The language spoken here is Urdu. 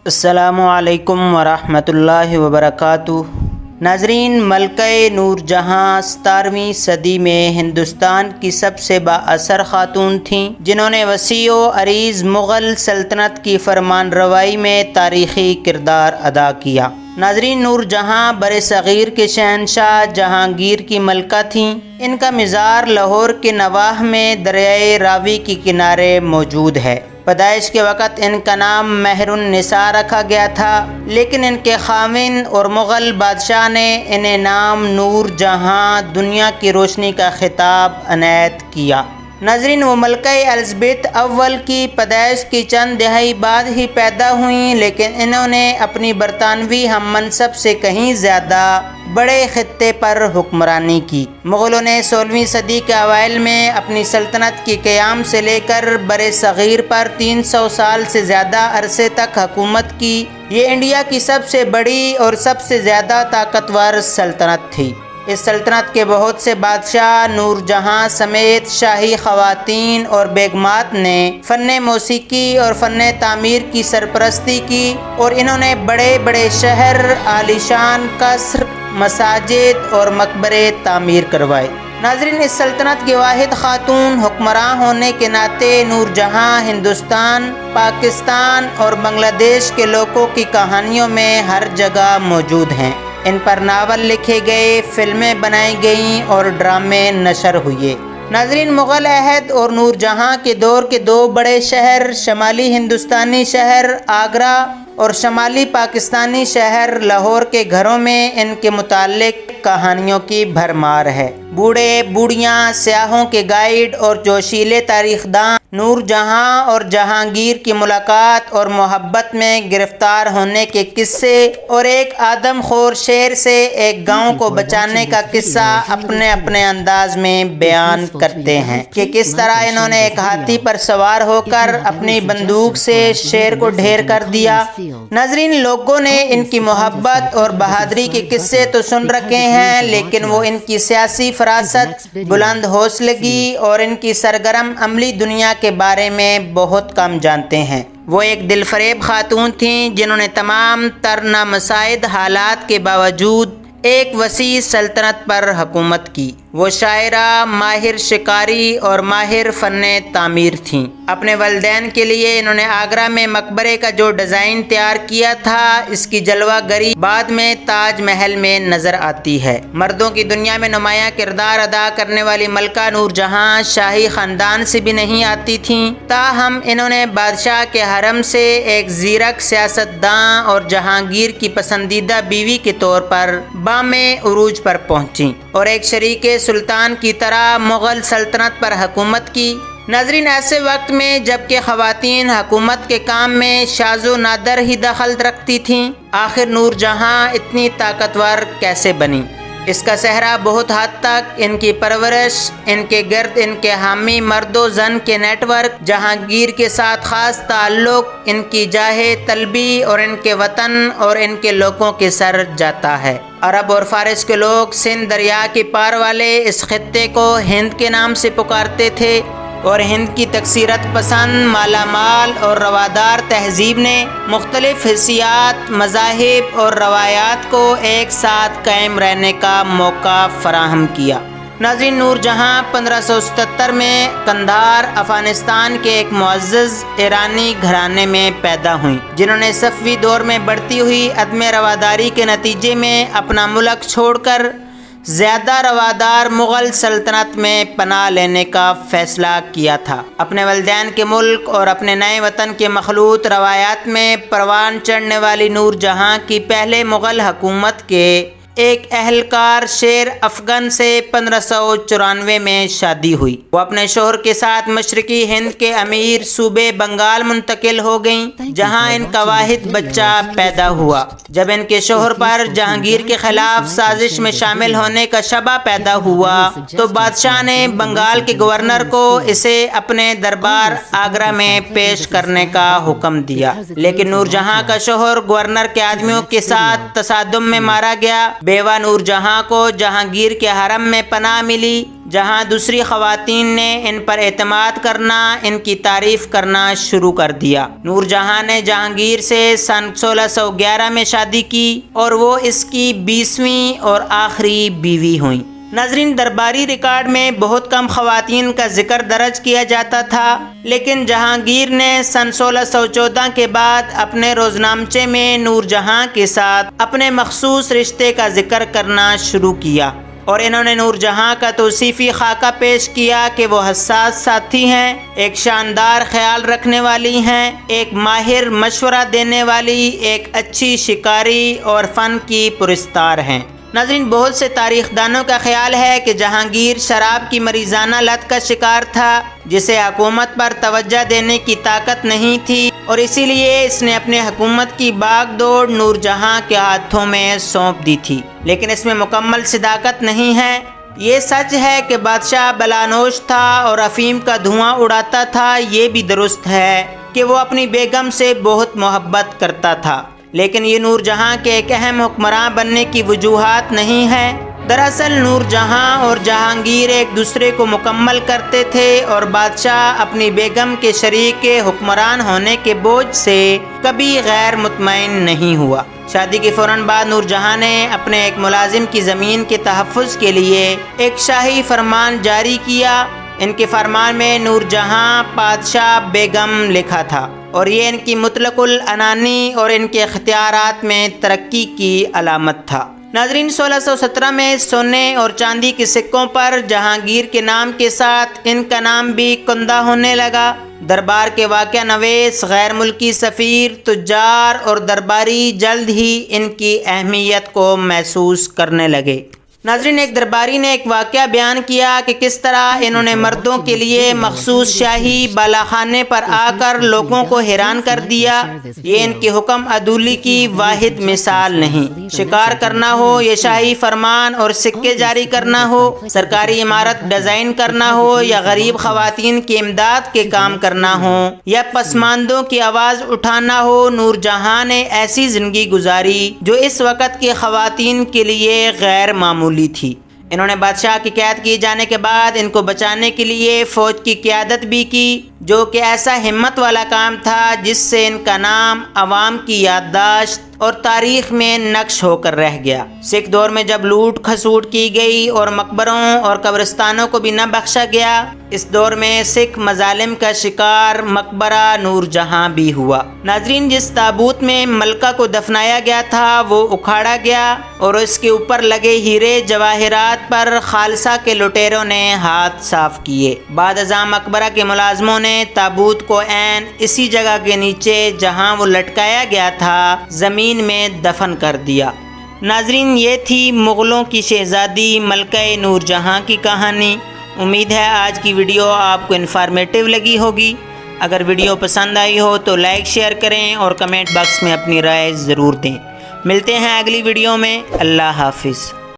السلام علیکم ورحمۃ اللہ وبرکاتہ۔ ناظرین، ملکہ نور جہاں 17ویں صدی میں ہندوستان کی سب سے با اثر خاتون تھیں، جنہوں نے وسیع و عریض مغل سلطنت کی فرمان روائی میں تاریخی کردار ادا کیا۔ ناظرین، نور جہاں بر صغیر کے شہنشاہ جہانگیر کی ملکہ تھیں۔ ان کا مزار لاہور کے نواح میں دریائے راوی کے کنارے موجود ہے۔ پیدائش کے وقت ان کا نام مہر النساء رکھا گیا تھا، لیکن ان کے خاوند اور مغل بادشاہ نے انہیں نام نور جہاں دنیا کی روشنی کا خطاب عنایت کیا۔ ناظرین، وہ ملکہ الزبیتھ اول کی پیدائش کی چند دہائی بعد ہی پیدا ہوئیں، لیکن انہوں نے اپنی برطانوی ہم منصب سے کہیں زیادہ بڑے خطے پر حکمرانی کی۔ مغلوں نے 16ویں صدی کے اوائل میں اپنی سلطنت کے قیام سے لے کر بر صغیر پر 300 سال سے زیادہ عرصے تک حکومت کی۔ یہ انڈیا کی سب سے بڑی اور سب سے زیادہ طاقتور سلطنت تھی۔ اس سلطنت کے بہت سے بادشاہ نور جہاں سمیت شاہی خواتین اور بیگمات نے فن موسیقی اور فن تعمیر کی سرپرستی کی، اور انہوں نے بڑے بڑے شہر، عالیشان قصر، مساجد اور مقبرے تعمیر کروائے۔ ناظرین، اس سلطنت کی واحد خاتون حکمراں ہونے کے ناطے نور جہاں ہندوستان، پاکستان اور بنگلہ دیش کے لوگوں کی کہانیوں میں ہر جگہ موجود ہیں۔ ان پر ناول لکھے گئے، فلمیں بنائی گئیں اور ڈرامے نشر ہوئے۔ ناظرین، مغل عہد اور نور جہاں کے دور کے دو بڑے شہر، شمالی ہندوستانی شہر آگرہ اور شمالی پاکستانی شہر لاہور کے گھروں میں ان کے متعلق کہانیوں کی بھرمار ہے۔ بوڑھے بوڑھیاں، سیاحوں کے گائیڈ اور جوشیلے تاریخ داں نور جہاں اور جہانگیر کی ملاقات اور محبت میں گرفتار ہونے کے قصے، اور ایک آدم خور شیر سے ایک گاؤں کو بچانے کا قصہ اپنے اپنے انداز میں بیان کرتے ہیں کہ کس طرح انہوں نے ایک ہاتھی پر سوار ہو کر اپنی بندوق سے شیر کو ڈھیر کر دیا۔ ناظرین، لوگوں نے ان کی محبت اور بہادری کے قصے تو سن رکھے ہیں، لیکن وہ ان کی سیاسی فراست، بلند حوصلگی اور ان کی سرگرم عملی دنیا کے بارے میں بہت کم جانتے ہیں۔ وہ ایک دل فریب خاتون تھیں، جنہوں نے تمام تر نامساعد حالات کے باوجود ایک وسیع سلطنت پر حکومت کی۔ وہ شاعرہ، ماہر شکاری اور ماہر فن تعمیر تھیں۔ اپنے والدین کے لیے انہوں نے آگرہ میں مقبرے کا جو ڈیزائن تیار کیا تھا، اس کی جلوہ گری بعد میں تاج محل میں نظر آتی ہے۔ مردوں کی دنیا میں نمایاں کردار ادا کرنے والی ملکہ نور جہاں شاہی خاندان سے بھی نہیں آتی تھیں، تاہم انہوں نے بادشاہ کے حرم سے ایک زیرک سیاستداں اور جہانگیر کی پسندیدہ بیوی کے طور پر بام عروج پر پہنچی اور ایک شریک سلطان کی طرح مغل سلطنت پر حکومت کی۔ ناظرین، ایسے وقت میں جب کہ خواتین حکومت کے کام میں شاذ و نادر ہی دخل رکھتی تھیں، آخر نور جہاں اتنی طاقتور کیسے بنی؟ اس کا صحرا بہت حد تک ان کی پرورش، ان کے گرد ان کے حامی مرد و زن کے نیٹ ورک، جہانگیر کے ساتھ خاص تعلق، ان کی جاہ طلبی اور ان کے وطن اور ان کے لوگوں کے سر جاتا ہے۔ عرب اور فارس کے لوگ سندھ دریا کے پار والے اس خطے کو ہند کے نام سے پکارتے تھے، اور ہند کی تکثیرت پسند، مالا مال اور روادار تہذیب نے مختلف حیثیات، مذاہب اور روایات کو ایک ساتھ قائم رہنے کا موقع فراہم کیا۔ ناظرین، نور جہاں 1577 میں قندھار، افغانستان کے ایک معزز ایرانی گھرانے میں پیدا ہوئیں، جنہوں نے صفوی دور میں بڑھتی ہوئی عدم رواداری کے نتیجے میں اپنا ملک چھوڑ کر زیادہ روادار مغل سلطنت میں پناہ لینے کا فیصلہ کیا تھا۔ اپنے والدین کے ملک اور اپنے نئے وطن کے مخلوط روایات میں پروان چڑھنے والی نور جہاں کی پہلے مغل حکومت کے ایک اہلکار شیر افغن سے 1594 میں شادی ہوئی۔ وہ اپنے شوہر کے ساتھ مشرقی ہند کے امیر صوبے بنگال منتقل ہو گئیں، جہاں ان کا واحد بچہ پیدا ہوا۔ جب ان کے شوہر پر جہانگیر کے خلاف سازش میں شامل ہونے کا شبہ پیدا ہوا تو بادشاہ نے بنگال کے گورنر کو اسے اپنے دربار آگرہ میں پیش کرنے کا حکم دیا، لیکن نور جہاں کا شوہر گورنر کے آدمیوں کے ساتھ تصادم میں مارا گیا۔ بیوہ نور جہاں کو جہانگیر کے حرم میں پناہ ملی، جہاں دوسری خواتین نے ان پر اعتماد کرنا، ان کی تعریف کرنا شروع کر دیا۔ نور جہاں نے جہانگیر سے سن 1611 میں شادی کی اور وہ اس کی 20ویں اور آخری بیوی ہوئیں۔ ناظرین، درباری ریکارڈ میں بہت کم خواتین کا ذکر درج کیا جاتا تھا، لیکن جہانگیر نے سن 1614 کے بعد اپنے روزنامچے میں نور جہاں کے ساتھ اپنے مخصوص رشتے کا ذکر کرنا شروع کیا، اور انہوں نے نور جہاں کا توصیفی خاکہ پیش کیا کہ وہ حساس ساتھی ہیں، ایک شاندار خیال رکھنے والی ہیں، ایک ماہر مشورہ دینے والی، ایک اچھی شکاری اور فن کی پرستار ہیں۔ ناظرین، بہت سے تاریخ دانوں کا خیال ہے کہ جہانگیر شراب کی مریضانہ لت کا شکار تھا، جسے حکومت پر توجہ دینے کی طاقت نہیں تھی، اور اسی لیے اس نے اپنے حکومت کی باغ دوڑ نور جہاں کے ہاتھوں میں سونپ دی تھی، لیکن اس میں مکمل صداقت نہیں ہے۔ یہ سچ ہے کہ بادشاہ بلانوش تھا اور افیم کا دھواں اڑاتا تھا، یہ بھی درست ہے کہ وہ اپنی بیگم سے بہت محبت کرتا تھا، لیکن یہ نور جہاں کے ایک اہم حکمراں بننے کی وجوہات نہیں ہیں۔ دراصل نور جہاں اور جہانگیر ایک دوسرے کو مکمل کرتے تھے، اور بادشاہ اپنی بیگم کے شریک حکمران ہونے کے بوجھ سے کبھی غیر مطمئن نہیں ہوا۔ شادی کے فوراً بعد نور جہاں نے اپنے ایک ملازم کی زمین کے تحفظ کے لیے ایک شاہی فرمان جاری کیا۔ ان کے فرمان میں نور جہاں پادشاہ بیگم لکھا تھا، اور یہ ان کی مطلق العنانی اور ان کے اختیارات میں ترقی کی علامت تھا۔ ناظرین، 1617 میں سونے اور چاندی کے سکوں پر جہانگیر کے نام کے ساتھ ان کا نام بھی کندہ ہونے لگا۔ دربار کے واقعہ نویس، غیر ملکی سفیر، تجار اور درباری جلد ہی ان کی اہمیت کو محسوس کرنے لگے۔ ناظرین، ایک درباری نے ایک واقعہ بیان کیا کہ کس طرح انہوں نے مردوں کے لیے مخصوص شاہی بالاخانے پر آ کر لوگوں کو حیران کر دیا۔ یہ ان کے حکم عدولی کی واحد مثال نہیں۔ شکار کرنا ہو، یہ شاہی فرمان اور سکے جاری کرنا ہو، سرکاری عمارت ڈیزائن کرنا ہو، یا غریب خواتین کی امداد کے کام کرنا ہو، یا پسماندوں کی آواز اٹھانا ہو، نور جہاں نے ایسی زندگی گزاری جو اس وقت کی خواتین کے لیے غیر معمولی تھی۔ انہوں نے بادشاہ کی قید کیے جانے کے بعد ان کو بچانے کے لیے فوج کی قیادت بھی کی، جو کہ ایسا ہمت والا کام تھا جس سے ان کا نام عوام کی یادداشت اور تاریخ میں نقش ہو کر رہ گیا۔ سکھ دور میں جب لوٹ کھسوٹ کی گئی اور مقبروں اور قبرستانوں کو بھی نہ بخشا گیا، اس دور میں سکھ مظالم کا شکار مقبرہ نور جہاں بھی ہوا۔ ناظرین، جس تابوت میں ملکہ کو دفنایا گیا تھا وہ اکھاڑا گیا، اور اس کے اوپر لگے ہیرے جواہرات پر خالصہ کے لٹیروں نے ہاتھ صاف کیے۔ بعد ازاں مقبرہ کے ملازموں نے تابوت کو عین اسی جگہ کے نیچے جہاں وہ لٹکایا گیا تھا زمین میں دفن کر دیا۔ ناظرین، یہ تھی مغلوں کی شہزادی ملکہ نور جہاں کی کہانی۔ امید ہے آج کی ویڈیو آپ کو انفارمیٹیو لگی ہوگی۔ اگر ویڈیو پسند آئی ہو تو لائک شیئر کریں اور کمنٹ باکس میں اپنی رائے ضرور دیں۔ ملتے ہیں اگلی ویڈیو میں۔ اللہ حافظ۔